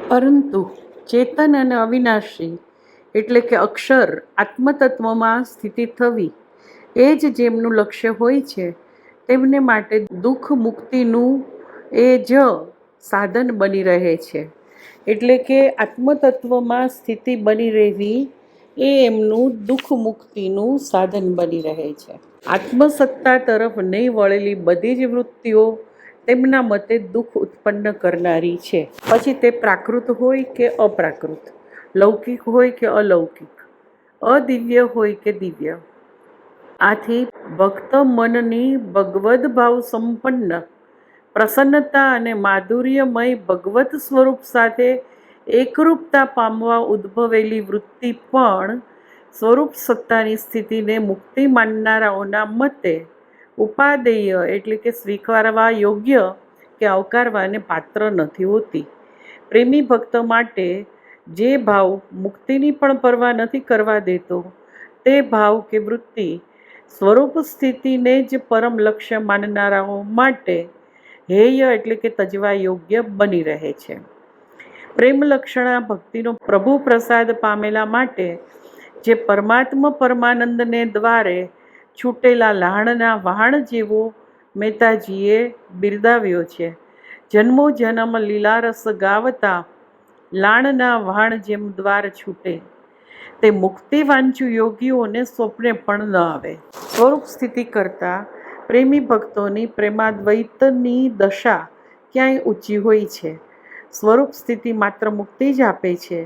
પરંતુ ચેતન અને અવિનાશી એટલે કે અક્ષર આત્મતત્વમાં સ્થિતિ થવી એ જ જેમનું લક્ષ્ય હોય છે તેમને માટે દુઃખ મુક્તિનું એ જ સાધન બની રહે છે. એટલે કે આત્મતત્વમાં સ્થિતિ બની રહેવી એ એમનું દુઃખ મુક્તિનું સાધન બની રહે છે. આત્મસત્તા તરફ નહીં વળેલી બધી જ વૃત્તિઓ તેમના મતે દુઃખ ઉત્પન્ન કરનારી છે. પછી તે પ્રાકૃત હોય કે અપ્રાકૃત, લૌકિક હોય કે અલૌકિક, અદિવ્ય હોય કે દિવ્ય. આથી ભક્ત મનની ભગવદ ભાવ સંપન્ન પ્રસન્નતા અને માધુર્યમય ભગવત સ્વરૂપ સાથે એકરૂપતા પામવા ઉદ્ભવેલી વૃત્તિ પણ સ્વરૂપ સત્તાની સ્થિતિને મુક્તિ માનનારાઓના મતે ઉપાદેય એટલે કે સ્વીકારવા યોગ્ય કે આવકારવાને પાત્ર નથી હોતી. પ્રેમી ભક્ત માટે જે ભાવ મુક્તિની પણ પરવા નથી કરવા દેતો તે ભાવ કે વૃત્તિ સ્વરૂપ સ્થિતિને જ પરમ લક્ષ્ય માનનારાઓ માટે હેય એટલે કે તજવા યોગ્ય બની રહે છે. પ્રેમ લક્ષણા ભક્તિનો પ્રભુ પ્રસાદ પામેલા માટે જે પરમાત્મા પરમાનંદને દ્વારે છૂટેલા લાહણના વહાણ જેવો મહેતાજીએ બિરદાવ્યો છે. જન્મો જન્મ લીલારસ ગાવતા લાણના વહાણ જેમ દ્વાર છૂટે તે મુક્તિવાંચુ યોગીઓને સ્વપ્ને પણ ન આવે. સ્વરૂપ સ્થિતિ કરતાં પ્રેમી ભક્તોની પ્રેમાદ્વૈતની દશા ક્યાંય ઊંચી હોય છે. સ્વરૂપ સ્થિતિ માત્ર મુક્તિ જ આપે છે,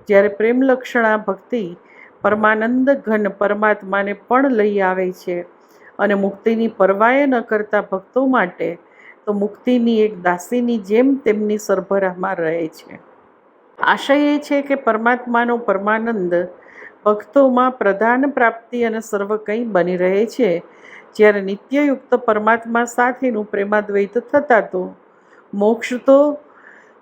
જ્યારે પ્રેમલક્ષણા ભક્તિ પરમાનંદ ઘન પરમાત્માને પણ લઈ આવે છે અને મુક્તિની પરવાય ન કરતા ભક્તો માટે તો મુક્તિની એક દાસીની જેમ તેમની સરભરામાં રહે છે. આશય એ છે કે પરમાત્માનો પરમાનંદ ભક્તોમાં પ્રધાન પ્રાપ્તિ અને સર્વ કંઈ બની રહે છે, જ્યારે નિત્યયુક્ત પરમાત્મા સાથેનું પ્રેમાદ્વૈત થતા તો મોક્ષ તો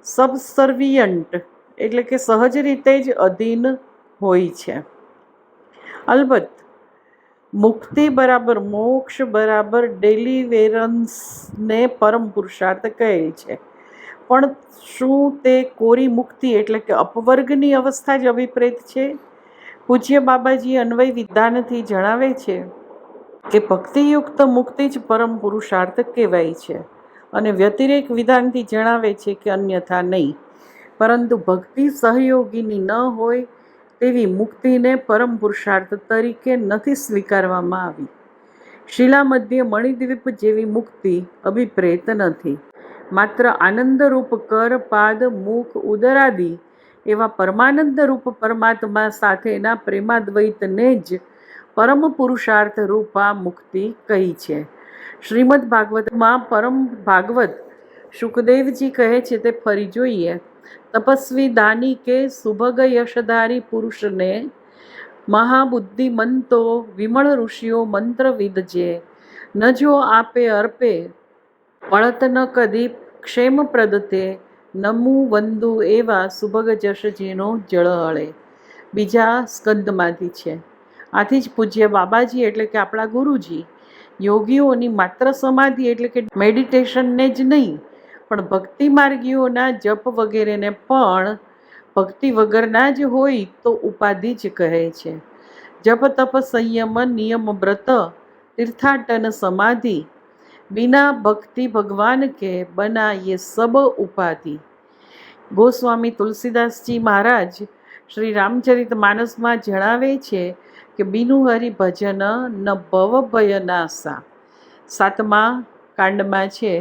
સબસર્વિયન્ટ એટલે કે સહજ રીતે જ અધીન હોય છે. અલબત્ત મુક્તિ બરાબર મોક્ષ બરાબર ડેલિવેરન્સને પરમ પુરુષાર્થ કહેલ છે. પણ શું તે કોરી મુક્તિ એટલે કે અપવર્ગની અવસ્થા જ અભિપ્રેત છે? પૂજ્ય બાબાજી અન્વય વિધાનથી જણાવે છે કે ભક્તિયુક્ત મુક્તિ જ પરમ પુરુષાર્થ કહેવાય છે અને વ્યતિરેક વિધાનથી જણાવે છે કે અન્યથા નહીં. પરંતુ ભક્તિ સહયોગીની ન હોય તેવી મુક્તિને પરમ પુરુષાર્થ તરીકે નથી સ્વીકારવામાં આવી. શિલામધ્ય મણિદ્વીપ જેવી મુક્તિ અભિપ્રેત નથી. માત્ર આનંદરૂપ કર પાદ મુખ ઉદરાદિ એવા પરમાનંદરૂપ પરમાત્મા સાથેના પ્રેમાદ્વૈતને જ પરમ પુરુષાર્થ રૂપા મુક્તિ કહી છે. શ્રીમદ ભાગવતમાં પરમ ભાગવત શુકદેવજી કહે છે તે ફરી જોઈએ. તપસ્વી દાની કે સુભગ યશધારી પુરુષને મહાબુદ્ધિમંતો વિમળ ઋષિઓ મંત્ર વિદજે ન જો આપે અર્પે પળત ન કદી ક્ષેમપ્રદ તે નમુ વંદુ એવા સુભગ જશ જેનો જળ હળે. બીજા સ્કંદમાંથી છે. આથી જ પૂજ્ય બાબાજી એટલે કે આપણા ગુરુજી યોગીઓની માત્ર સમાધિ એટલે કે મેડિટેશનને જ નહીં પણ ભક્તિ માર્ગીઓના જપ વગેરેને પણ ભક્તિ વગરના જ હોય તો ઉપાધિ જ કહે છે. જપ તપ સંયમ નિયમ વ્રત તીર્થાટન સમાધિ બિના ભક્તિ ભગવાન કે બના યે સબ ઉપાધિ. ગોસ્વામી તુલસીદાસજી મહારાજ શ્રી રામચરિત માનસમાં જણાવે છે કે બિનુ હરિ ભજન ન ભવ ભય નાસા. 7મા કાંડમાં છે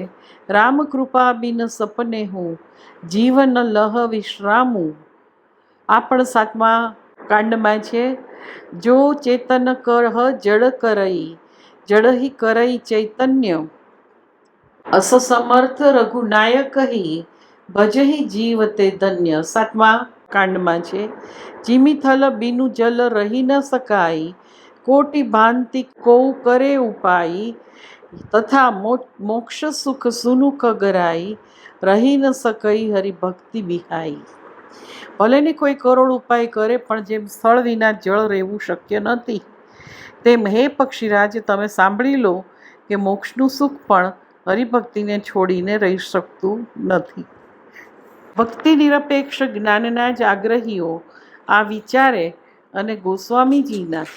રામ કૃપા બિન સપને હું જીવન લહ વિશ્રામું. આ પણ 7મા કાંડમાં છે જો ચેતન કરહ જડ કરઈ જડહિ કરઈ ચૈતન્ય અસ સમર્થ રઘુનાયક હિ ભજહિ જીવ તે ધન્ય. 7મા કાંડમાં છે જીમી થલ બિનુ જલ રહી ન સકાઈ કોટી ભાંતિ કૌ કરે ઉપાઈ તથા મોક્ષ સુખ સુનુખ ગરાઈ રહી ન सकई હરિભક્તિ બિહાઈ. ભલે ને કોઈ કરોડ ઉપાય કરે પણ જેમ સ્થળ વિના જળ રહેવું શક્ય નથી તેમ હે પક્ષીરાજ તમે સાંભળી લો કે મોક્ષનું સુખ પણ હરિભક્તિને છોડીને રહી શકતું નથી. ભક્તિ નિરપેક્ષ જ્ઞાનના જ આગ્રહીઓ આ વિચારે અને ગોસ્વામીજીના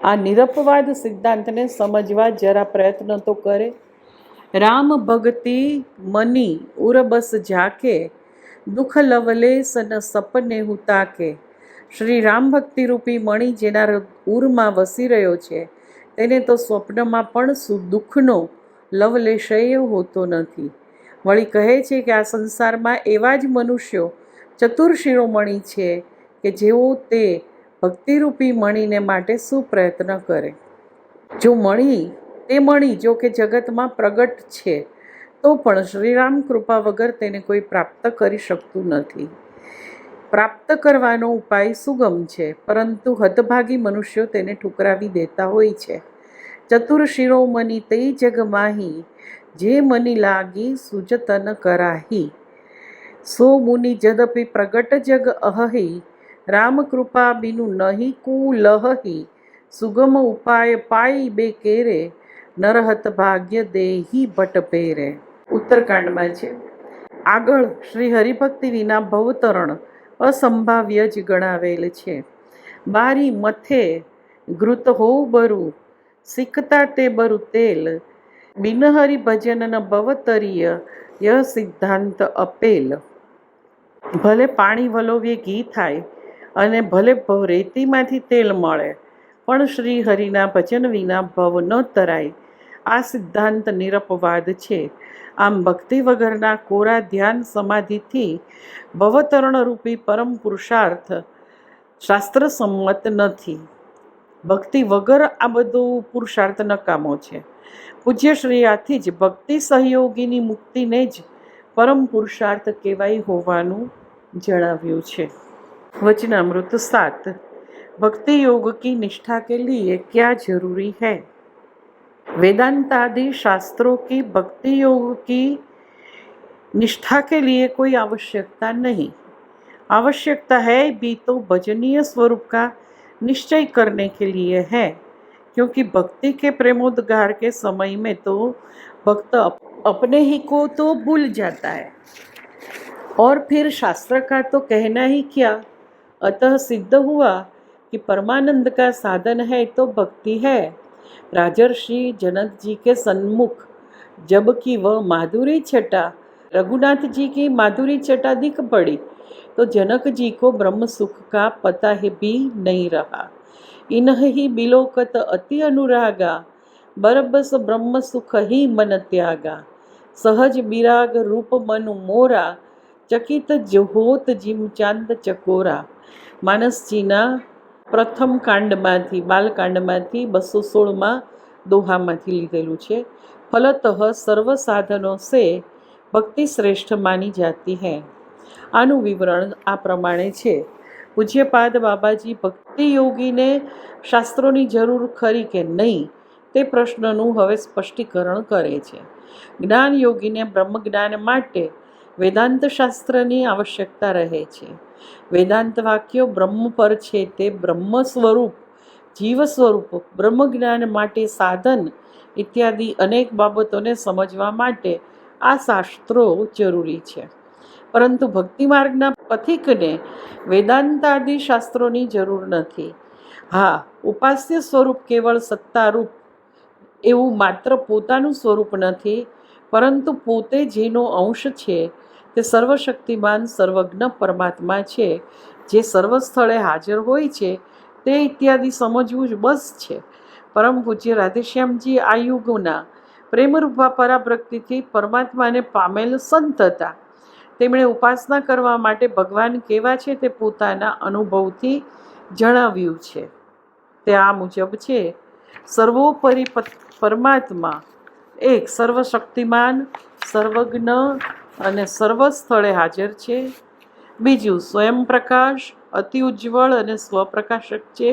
આ નિરપવાદ સિદ્ધાંતને સમજવા જરા પ્રયત્ન તો કરે. રામ ભક્તિ મની ઉરબસ ઝાકે, દુઃખ લવલેસ ન સપને હુતાકે. શ્રી રામ ભક્તિ રૂપી મણી જેના ઉરમાં વસી રહ્યો છે તેને તો સ્વપ્નમાં પણ દુઃખનો લવલેશય હોતો નથી. વળી કહે છે કે આ સંસારમાં એવા જ મનુષ્યો ચતુર શિરોમણી છે કે જેઓ તે ભક્તિરૂપી મણીને માટે શું પ્રયત્ન કરે. તે મણી જો કે જગતમાં પ્રગટ છે તો પણ શ્રીરામ કૃપા વગર તેને કોઈ પ્રાપ્ત કરી શકતું નથી. પ્રાપ્ત કરવાનો ઉપાય સુગમ છે, પરંતુ હતભાગી મનુષ્યો તેને ઠુકરાવી દેતા હોય છે. ચતુર શિરોમણી તે જગ માહી, જે મની લાગી સુજતન કરાહી. સો મુનિ જદપી પ્રગટ જગ અહહી, રામ કૃપા બિનુ નહીં કુલહી. સુગમ ઉપાય પાઈ બે કેરે, નરહત ભાગ્ય દેહી ભટ પેરે. ઉત્તરકાંડમાં છે. આગળ શ્રી હરિભક્તિ વિના ભવતરણ અસંભાવ્ય જ ગણાવેલ છે. બારી મથે ઘૃત હોવ બરું, શીખતા તે બરું તેલ. બિનહરિ ભજન ન ભવતરીય, ય સિદ્ધાંત અપેલ. ભલે પાણી વલોવીએ ઘી થાય અને ભલે રેતીમાંથી તેલ મળે, પણ શ્રી હરિના ભજન વિના ભવ ન તરાય. આ સિદ્ધાંત નિરપવાદ છે. આમ ભક્તિ વગરના કોરા ધ્યાન સમાધિથી ભવતરણ રૂપી પરમ પુરુષાર્થ શાસ્ત્ર સંમત નથી. ભક્તિ વગર આ બધો પુરુષાર્થ નકામો છે. પૂજ્ય શ્રી આથી જ ભક્તિ સહયોગીની મુક્તિને જ પરમ પુરુષાર્થ કહેવાય હોવાનું જણાવ્યું છે. वचनामृत 7. भक्ति योग की निष्ठा के लिए क्या जरूरी है? वेदांत आदि शास्त्रों की भक्ति योग की निष्ठा के लिए कोई आवश्यकता नहीं. आवश्यकता है भी तो भजनीय स्वरूप का निश्चय करने के लिए है, क्योंकि भक्ति के प्रेमोद्गार के समय में तो भक्त अपने ही को तो भूल जाता है, और फिर शास्त्र का तो कहना ही क्या. अतः सिद्ध हुआ कि परमानंद का साधन है तो भक्ति है. राजर्षि जनक जी के सन्मुख जबकि वह माधुरी छटा रघुनाथ जी की माधुरी छटा दिख पड़ी, तो जनक जी को ब्रह्म सुख का पता ही भी नहीं रहा. इन्हीं बिलोकत अति अनुरागा, बरबस ब्रह्म सुख ही मन त्यागा. सहज विराग रूप मनु मोरा, ચકિત જોહોત જીમ ચાંદ ચકોરા. માનસજીના પ્રથમ કાંડમાંથી બાલકાંડમાંથી 216 દોહામાંથી લીધેલું છે. ફલતઃ સર્વ સાધનો સે ભક્તિ શ્રેષ્ઠ માની જાતી હૈ. આનું વિવરણ આ પ્રમાણે છે. પૂજ્યપાદ બાબાજી ભક્તિ યોગીને શાસ્ત્રોની જરૂર ખરી કે નહીં તે પ્રશ્નનું હવે સ્પષ્ટીકરણ કરે છે. જ્ઞાન યોગીને બ્રહ્મજ્ઞાન માટે વેદાંત શાસ્ત્રની આવશ્યકતા રહે છે. વેદાંત વાક્યો બ્રહ્મ પર છે તે બ્રહ્મ સ્વરૂપ, જીવ સ્વરૂપ, બ્રહ્મજ્ઞાન માટે સાધન ઇત્યાદિ અનેક બાબતોને સમજવા માટે આ શાસ્ત્રો જરૂરી છે. પરંતુ ભક્તિ માર્ગના પથિકને વેદાંત આદિ શાસ્ત્રોની જરૂર નથી. હા, ઉપાસ્ય સ્વરૂપ કેવળ સત્તારૂપ એવું માત્ર પોતાનું સ્વરૂપ નથી, પરંતુ પોતે જેનો અંશ છે તે સર્વશક્તિમાન સર્વજ્ઞ પરમાત્મા છે, જે સર્વ સ્થળે હાજર હોય છે તે ઇત્યાદિ સમજવું જ બસ છે. પરમ પૂજ્ય રાધેશ્યામજી આ યુગના પ્રેમરૂપા પરાભક્તિથી પરમાત્માને પામેલ સંત હતા. તેમણે ઉપાસના કરવા માટે ભગવાન કેવા છે તે પોતાના અનુભવથી જણાવ્યું છે. તે આ મુજબ છે. સર્વોપરી પરમાત્મા એક સર્વશક્તિમાન, સર્વજ્ઞ અને સર્વ સ્થળે હાજર છે. બીજું, સ્વયં પ્રકાશ, અતિ ઉજ્જવળ અને સ્વપ્રકાશક છે.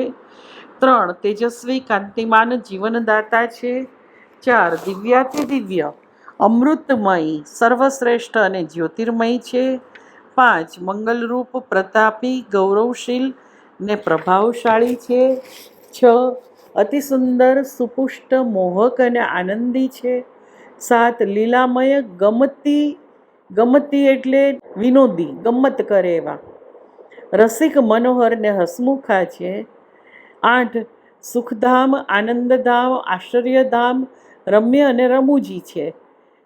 3, તેજસ્વી કાંતિમાન જીવનદાતા છે. 4, દિવ્યાતિ દિવ્ય, અમૃતમય, સર્વશ્રેષ્ઠ અને જ્યોતિર્મય છે. 5, મંગલરૂપ, પ્રતાપી, ગૌરવશીલ ને પ્રભાવશાળી છે. 6, અતિ સુંદર, સુપુષ્ટ, મોહક અને આનંદી છે. 7, લીલામય, ગમતી, ગમતી એટલે વિનોદી, ગમત કરે એવા. રસિક, મનોહર ને હસમુખા છે. 8 સુખધામ, આનંદધામ, આશ્ચર્યધામ, રમ્ય અને રમૂજી છે.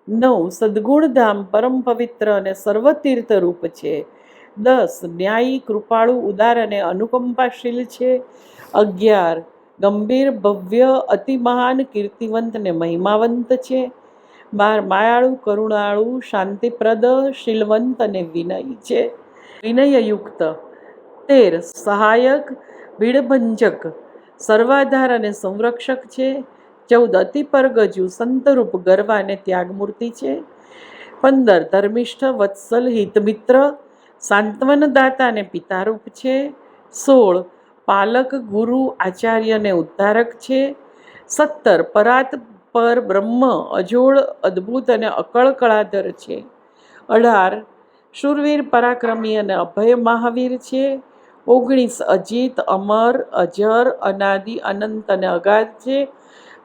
9 સદ્ગુણધામ, પરમ પવિત્ર અને સર્વતીર્થ રૂપ છે. 10 ન્યાયી, કૃપાળુ, ઉદાર અને અનુકંપાશીલ છે. 11 ગંભીર, ભવ્ય, અતિ મહાન, કીર્તિવંત ને મહિમાવંત છે. 12 માયાળુ, કરુણાળુ, શાંતિપ્રદ, શીલવંત અને વિનય છે, વિનયયુક્ત. 13 સહાયક, ભીડભંજક, સર્વાધાર અને સંરક્ષક છે. 14 અતિ પરગજુ, સંતરૂપ, ગર્વ અને ત્યાગમૂર્તિ છે. 15 ધર્મિષ્ઠ, વત્સલ, હિતમિત્ર, સાંત્વનદાતા અને પિતારૂપ છે. 16 પાલક, ગુરુ, આચાર્ય અને ઉદ્ધારક છે. 17 પરાત પર બ્રહ્મ, અજોડ, અદ્ભુત અને અકળ કળાધર છે. 18 શૂરવીર, પરાક્રમી અને અભય મહાવીર છે. 19 અજીત, અમર, અજર, અનાદિ, અનંત અને અગાધ છે.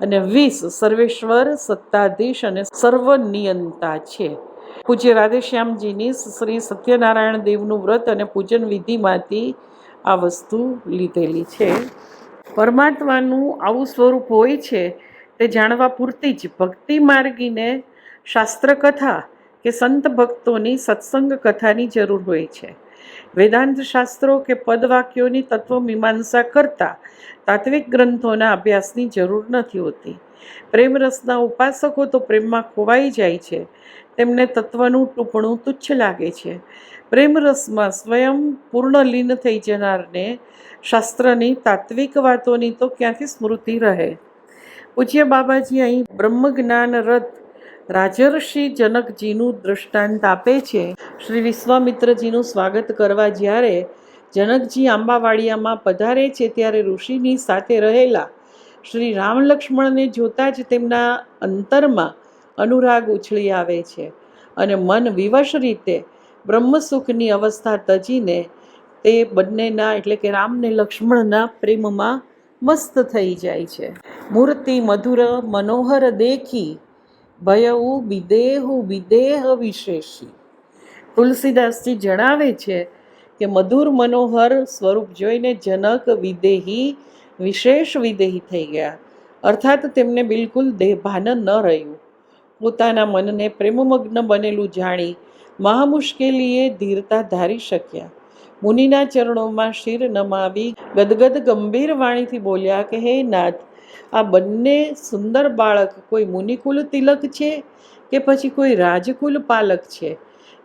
અને 20 સર્વેશ્વર, સત્તાધીશ અને સર્વનિયંતા છે. પૂજ્ય રાધેશ્યામજીની શ્રી સત્યનારાયણ દેવનું વ્રત અને પૂજન વિધિમાંથી આ વસ્તુ લીધેલી છે. પરમાત્માનું આવું સ્વરૂપ હોય છે તે જાણવા પૂરતી જ ભક્તિ માર્ગીને શાસ્ત્ર કથા કે સંત ભક્તોની સત્સંગ કથાની જરૂર હોય છે. વેદાંત શાસ્ત્રો કે પદવાક્યોની તત્વમીમાંસા કરતા તાત્વિક ગ્રંથોના અભ્યાસની જરૂર નથી હોતી. પ્રેમરસના ઉપાસકો તો પ્રેમમાં ખોવાઈ જાય છે. તેમને તત્વનું ટૂંપણું તુચ્છ લાગે છે. પ્રેમરસમાં સ્વયં પૂર્ણ લીન થઈ જનારને શાસ્ત્રની તાત્વિક વાતોની તો ક્યાંથી સ્મૃતિ રહે. પૂજ્ય બાબાજી અહીં બ્રહ્મજ્ઞાન રથ રાજર્ષિ જનકજીનું દૃષ્ટાંત આપે છે. શ્રી વિશ્વામિત્રજીનું સ્વાગત કરવા જ્યારે જનકજી આંબાવાડિયામાં પધારે છે ત્યારે ઋષિની સાથે રહેલા શ્રી રામ લક્ષ્મણને જોતા જ તેમના અંતરમાં અનુરાગ ઉછળી આવે છે અને મન વિવશ રીતે બ્રહ્મસુખની અવસ્થા તજીને તે બંનેના એટલે કે રામ ને લક્ષ્મણના પ્રેમમાં મસ્ત થઈ જાય છે. મૂર્તિ મધુર મનોહર દેખી ભયઉ વિદેહુ વિદેહ વિશેષી. તુલસીદાસજી જણાવે છે કે મધુર મનોહર સ્વરૂપ જોઈને જનક વિદેહી વિશેષ વિદેહી થઈ ગયા, અર્થાત તેમને બિલકુલ દેહભાન ન રહ્યું. પોતાના મનને પ્રેમમગ્ન બનેલું જાણી મહામુશ્કેલીએ ધીરતા ધારી શક્યા. મુનિના ચરણોમાં શિર નમાવી ગદગદ ગંભીર વાણીથી બોલ્યા કે હે નાથ, આ બંને સુંદર બાળક કોઈ મુનિકુલ તિલક છે કે પછી કોઈ રાજકુલ પાલક છે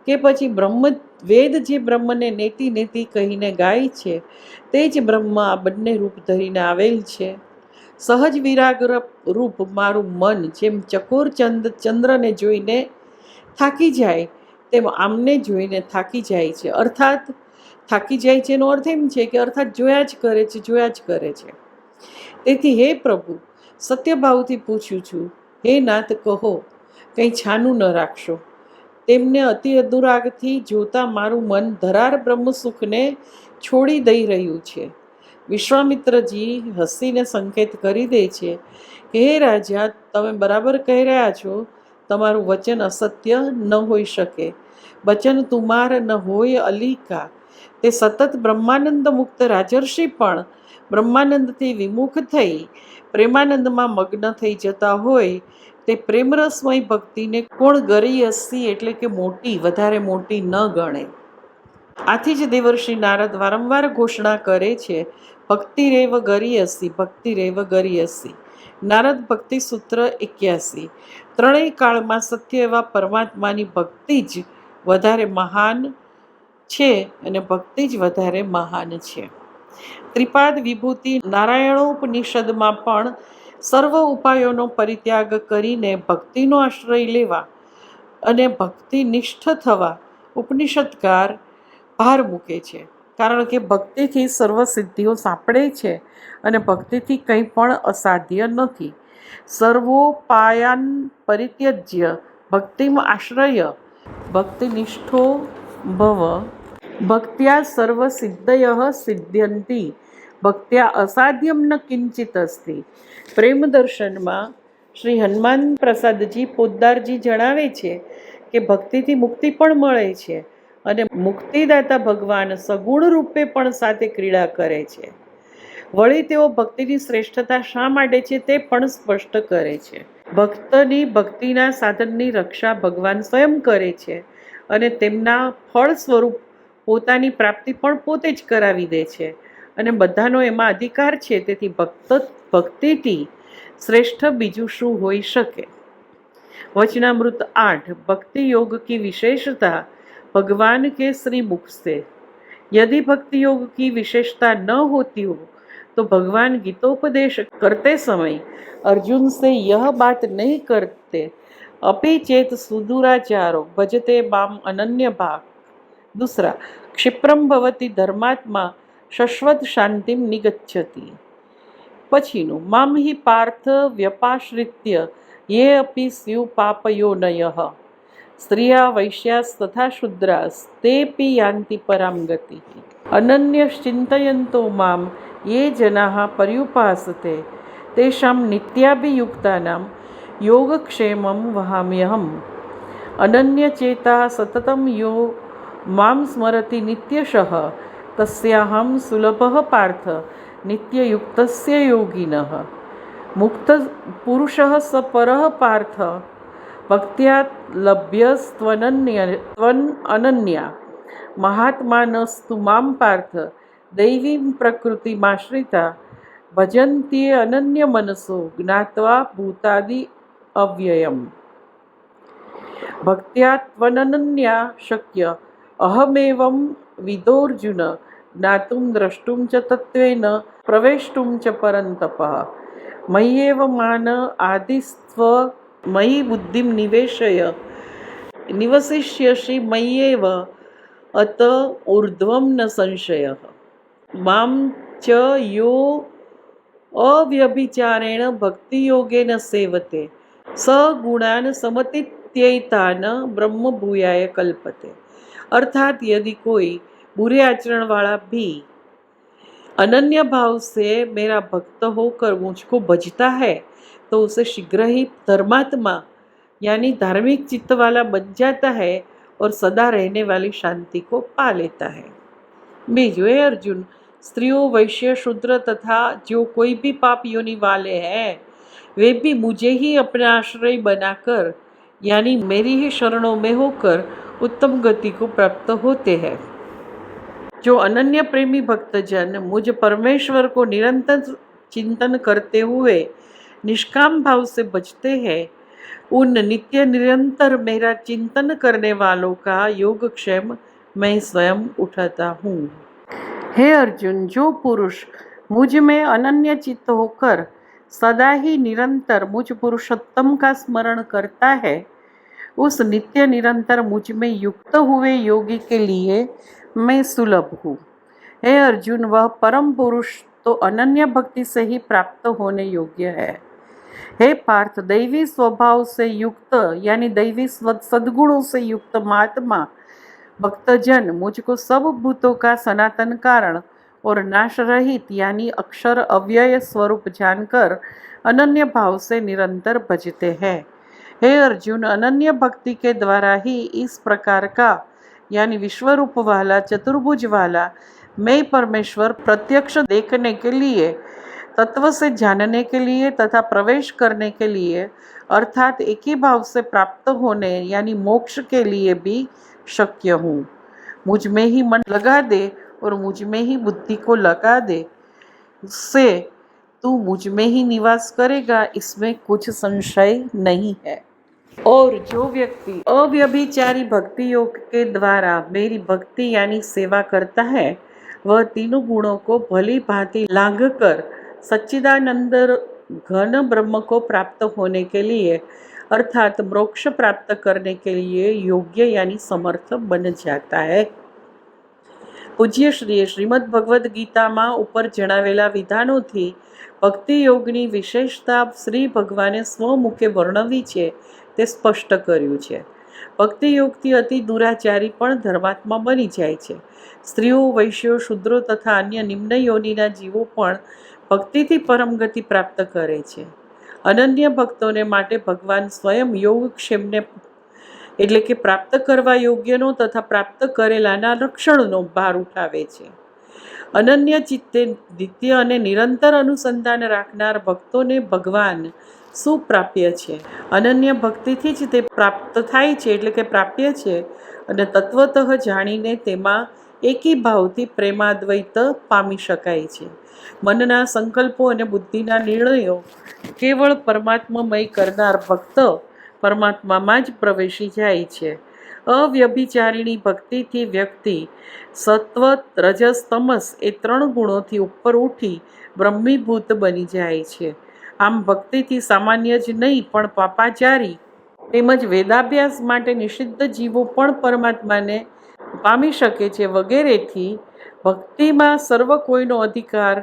કે પછી બ્રહ્મ વેદ જે બ્રહ્મને નેતિ નેતિ કહીને ગાય છે તે જ બ્રહ્મ આ બંને રૂપ ધરીને આવેલ છે. સહજ વિરાગ રૂપ મારું મન જેમ ચકોર ચંદ્રને જોઈને થાકી જાય તેમ આમને જોઈને થાકી જાય છે. અર્થાત થાકી જાય છે એનો અર્થ એમ છે કે અર્થાત જોયા જ કરે છે, જોયા જ કરે છે. તેથી હે પ્રભુ, સત્યભાવથી પૂછું છું, હે નાથ કહો, કંઈ છાનું ન રાખશો. તેમને અતિ અનુરાગથી જોતા મારું મન ધરાર બ્રહ્મસુખને છોડી દઈ રહ્યું છે. વિશ્વામિત્રજી હસીને સંકેત કરી દે છે કે હે રાજા, તમે બરાબર કહી રહ્યા છો. તમારું વચન અસત્ય ન હોઈ શકે. વચન તુમાર ન હોય અલીકા. તે સતત બ્રહ્માનંદ મુક્ત રાજર્ષિ પણ બ્રહ્માનંદથી વિમુખ થઈ પ્રેમાનંદમાં મગ્ન થઈ જતા હોય તે પ્રેમરસમય ભક્તિને કોણ ગરીયસી એટલે કે મોટી, વધારે મોટી ન ગણે. આથી જ દેવર્ષિ નારદ વારંવાર ઘોષણા કરે છે, ભક્તિરેવ ગરીયસી, ભક્તિરેવ ગરીયસી. નારદ ભક્તિ સૂત્ર 81. ત્રણેય કાળમાં સત્ય એવા પરમાત્માની ભક્તિ જ વધારે મહાન છે અને ભક્તિ જ વધારે મહાન છે. ત્રિપાદ વિભૂતિ નારાયણોપનિષદમાં પણ સર્વ ઉપાયોનો પરિત્યાગ કરીને ભક્તિનો આશ્રય લેવા અને ભક્તિનિષ્ઠ થવા ઉપનિષદકાર ભાર મૂકે છે. કારણ કે ભક્તિથી સર્વ સિદ્ધિઓ સાંપડે છે અને ભક્તિથી કંઈ પણ અસાધ્ય નથી. સર્વોપાયાન પરિત્યજ્ય ભક્તિમ આશ્રય ભક્તિનિષ્ઠો ભવ. ભક્ત્યા સર્વ સિદ્ધયઃ સિદ્ધ્યંતિ. ભક્ત્યા અસાધ્યમ ન કિંચિત અસ્તિ. પ્રેમ દર્શનમાં શ્રી હનુમાન પ્રસાદજી પોદ્દારજી જણાવે છે કે ભક્તિથી મુક્તિ પણ મળે છે અને મુક્તિદાતા ભગવાન સગુણ રૂપે પણ સાથે ક્રીડા કરે છે. વળી તેઓ ભક્તિની શ્રેષ્ઠતા શા માટે છે તે પણ સ્પષ્ટ કરે છે. ભક્તની ભક્તિના સાધનની રક્ષા ભગવાન સ્વયં કરે છે અને તેમના ફળ સ્વરૂપ પોતાની પ્રાપ્તિ પણ પોતે જ કરાવી દે છે અને બધાનો એમાં અધિકાર છે. તેથી ભક્તિથી શ્રેષ્ઠ બીજું શું હોઈ શકે? वचनामृत 8 भक्ति योग की विशेषता भगवान के श्री मुख से। यदि भक्ति योग की विशेषता न होती हो तो भगवान गीतोपदेश करते समय अर्जुन से यह बात नहीं करते, अपि चेत सुदूराचारो भजते माम अनन्य भाग। दूसरा, क्षिप्रम भवति धर्मात्मा शश्वत शांतिम निगच्छति। पछीनु, माम हि पार्थ व्यपाश्रित्य ये अपि स्यु पापयोनयः स्त्रिया वैश्यास् तथा शूद्रास् तेऽपि यान्ति परां गतिः। अनन्यश्चिन्तयन्तो मां ये जनाः पर्युपासते तेषां नित्याभियुक्तानां योगक्षेमं वहाम्यहम्। अनन्यचेता सततं यो मां स्मरति नित्यशः तस्याहं सुलभः पार्थ नित्ययुक्तस्य योगिनः। मुक्त पुरुषः स परः पार्थ भक्त्या लभ्यस्त्वनन्या महात्मानस्तु मां पार्थ दैवीं प्रकृतिमाश्रिता भजन्ते अनन्यमनसो ज्ञात्वा भूतादि अव्ययम्। भक्त्या त्वनन्या शक्य अहमेवं विदोऽर्जुन ज्ञातुं द्रष्टुं च तत्त्वेन प्रवेष्टुं च परन्तपः। मय्येव मान आदिस्त्व मयि बुद्धिं निवेशय निवसिष्यसि मय्येव अत ऊर्ध्वं न संशयः। मां च यो अव्यभिचारेण भक्तियोगेन सेवते स गुणान् समतीत्यैतान् ब्रह्म भूयाय कल्पते। अर्थात यदि कोई बुरे आचरण वाला भी अनन्य भाव से मेरा भक्त होकर मुझको भजता है तो उसे शीघ्र ही धर्मात्मा यानी धार्मिक चित्त वाला बन जाता है और सदा रहने वाली शांति को पा लेता है। बीजू, हे अर्जुन, स्त्रियों, वैश्य, शूद्र तथा जो कोई भी पाप योनि वाले हैं वे भी मुझे ही अपना आश्रय बनाकर यानी मेरी ही शरणों में होकर उत्तम गति को प्राप्त होते हैं। जो अनन्य प्रेमी भक्तजन मुझ परमेश्वर को निरंतर चिंतन करते हुए निष्काम भाव से बचते हैं उन नित्य निरंतर मेरा चिंतन करने वालों का योगक्षेम मैं स्वयं उठाता हूँ। हे अर्जुन, जो पुरुष मुझ में अनन्य चित्त होकर सदा ही निरंतर मुझ पुरुषोत्तम का स्मरण करता है उस नित्य निरंतर मुझ में युक्त हुए योगी के लिए मैं सुलभ हूँ। हे अर्जुन, वह परम पुरुष तो अनन्य भक्ति से ही प्राप्त होने योग्य है। हे पार्थ, दैवी स्वभाव से युक्त यानी दैवी सद्गुणों से युक्त महात्मा भक्तजन मुझको सब भूतों का सनातन कारण और नाश रहित यानी अक्षर अव्यय स्वरूप जानकर अनन्य भाव से निरंतर भजते हैं। हे अर्जुन, अनन्य भक्ति के द्वारा ही इस प्रकार का यानी विश्वरूप वाला चतुर्भुज वाला मैं परमेश्वर प्रत्यक्ष देखने के लिए, तत्व से जानने के लिए तथा प्रवेश करने के लिए अर्थात एक ही भाव से प्राप्त होने यानी मोक्ष के लिए भी शक्य हूँ। मुझ में ही मन लगा दे और मुझ में ही बुद्धि को लगा दे, उससे तू मुझ में ही निवास करेगा, इसमें कुछ संशय नहीं है। और जो व्यक्ति अव्यभिचारी भक्ति योग के द्वारा मेरी भक्ति यानी सेवा करता है वह तीनों गुणों को भली भांति लांघ कर सच्चिदानंद घन ब्रह्म को प्राप्त होने के लिए अर्थात मोक्ष प्राप्त करने के लिए योग्य यानी समर्थ बन जाता है। પૂજ્ય શ્રીએ શ્રીમદ ભગવદ્ ગીતામાં ઉપર જણાવેલા વિધાનોથી ભક્તિ યોગની વિશેષતા શ્રી ભગવાને સ્વમુખે વર્ણવી છે તે સ્પષ્ટ કર્યું છે। ભક્તિ યોગથી અતિ દુરાચારી પણ ધર્માત્મા બની જાય છે। સ્ત્રીઓ, વૈશ્યો, શૂદ્રો તથા અન્ય નિમ્ન યોનિના જીવો પણ ભક્તિથી પરમ ગતિ પ્રાપ્ત કરે છે। અનન્ય ભક્તોને માટે ભગવાન સ્વયં યોગક્ષેમને એટલે કે પ્રાપ્ત કરવા યોગ્યનો તથા પ્રાપ્ત કરેલાના લક્ષણનો ભાર ઉઠાવે છે. અનન્ય ચિત્તે નિત્ય અને નિરંતર અનુસંધાન રાખનાર ભક્તોને ભગવાન સુપ્રાપ્ય છે. અનન્ય ભક્તિથી જ તે પ્રાપ્ત થાય છે, એટલે કે પ્રાપ્ય છે, અને તત્વતઃ જાણીને તેમાં એકી ભાવથી પ્રેમાદ્વૈત પામી શકાય છે. મનના સંકલ્પો અને બુદ્ધિના નિર્ણયો કેવળ પરમાત્મમય કરનાર ભક્ત પરમાત્મામાં જ પ્રવેશી જાય છે. અવ્યભિચારિણી ભક્તિથી વ્યક્તિ સત્વ, રજસ, તમસ એ 3 ગુણોથી ઉપર ઉઠી બ્રહ્મીભૂત બની જાય છે. આમ ભક્તિથી સામાન્ય જ નહીં પણ પાપાચારી તેમજ વેદાભ્યાસ માટે નિષિદ્ધ જીવો પણ પરમાત્માને પામી શકે છે. વગેરેથી ભક્તિમાં સર્વ કોઈનો અધિકાર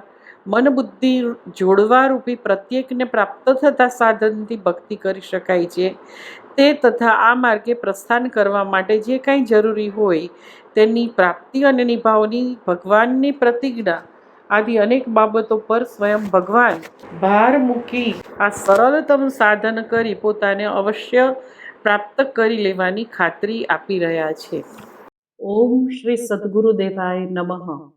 મન બુદ્ધિ જોડવા રૂપી પ્રત્યેકને પ્રાપ્ત થતા સાધનથી ભક્તિ કરી શકાય છે. તે તથા આ માર્ગે પ્રસ્થાન કરવા માટે જે કાંઈ જરૂરી હોય તેની પ્રાપ્તિ અને નિભાવની ભગવાનની પ્રતિજ્ઞા આદિ અનેક બાબતો પર સ્વયં ભગવાન ભાર મૂકી આ સરળતમ સાધન કરી પોતાને અવશ્ય પ્રાપ્ત કરી લેવાની ખાતરી આપી રહ્યા છે. ઓમ શ્રી સદગુરુદેવાય નમઃ.